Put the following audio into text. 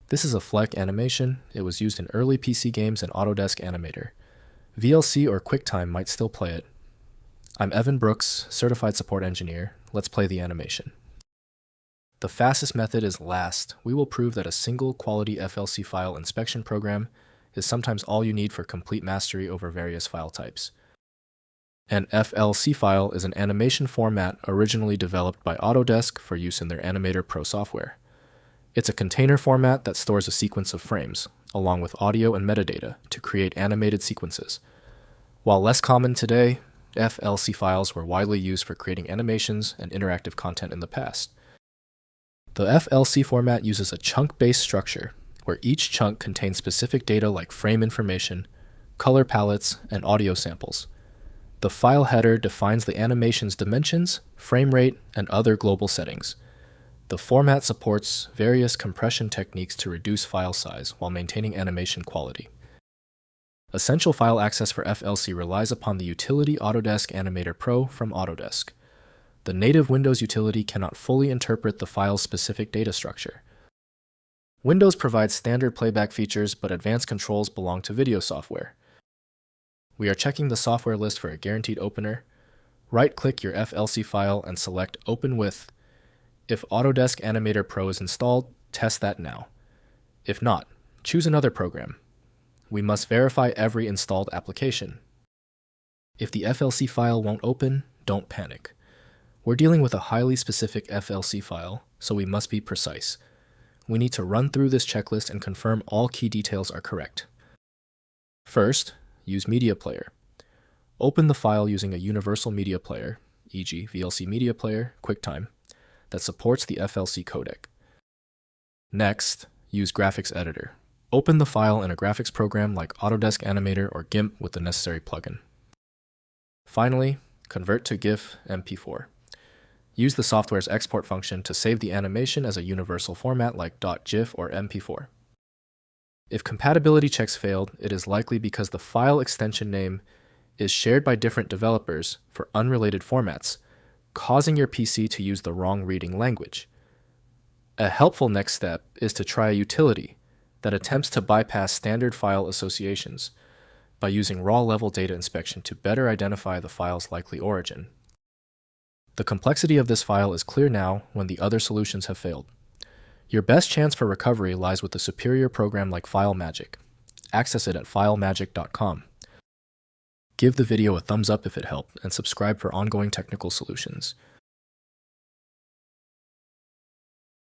This is a FLC animation. It was used in early PC games and Autodesk Animator. VLC or QuickTime might still play it. I'm Evan Brooks, Certified Support Engineer. Let's play the animation. The fastest method is last. We will prove that a single quality FLC file inspection program is sometimes all you need for complete mastery over various file types. An FLC file is an animation format originally developed by Autodesk for use in their Animator Pro software. It's a container format that stores a sequence of frames, along with audio and metadata, to create animated sequences. While less common today, FLC files were widely used for creating animations and interactive content in the past. The FLC format uses a chunk-based structure, where each chunk contains specific data like frame information, color palettes, and audio samples. The file header defines the animation's dimensions, frame rate, and other global settings. The format supports various compression techniques to reduce file size while maintaining animation quality. Essential file access for FLC relies upon the utility Autodesk Animator Pro from Autodesk. The native Windows utility cannot fully interpret the file's specific data structure. Windows provides standard playback features, but advanced controls belong to video software. We are checking the software list for a guaranteed opener. Right-click your FLC file and select Open With. If Autodesk Animator Pro is installed, test that now. If not, choose another program. We must verify every installed application. If the FLC file won't open, don't panic. We're dealing with a highly specific FLC file, so we must be precise. We need to run through this checklist and confirm all key details are correct. First, use Media Player. Open the file using a universal media player, e.g. VLC Media Player, QuickTime, that supports the FLC codec. Next, use Graphics Editor. Open the file in a graphics program like Autodesk Animator or GIMP with the necessary plugin. Finally, convert to GIF MP4. Use the software's export function to save the animation as a universal format like .gif or MP4. If compatibility checks failed, it is likely because the file extension name is shared by different developers for unrelated formats, causing your PC to use the wrong reading language. A helpful next step is to try a utility that attempts to bypass standard file associations by using raw-level data inspection to better identify the file's likely origin. The complexity of this file is clear now when the other solutions have failed. Your best chance for recovery lies with a superior program like FileMagick. Access it at filemagick.com. Give the video a thumbs up if it helped, and subscribe for ongoing technical solutions.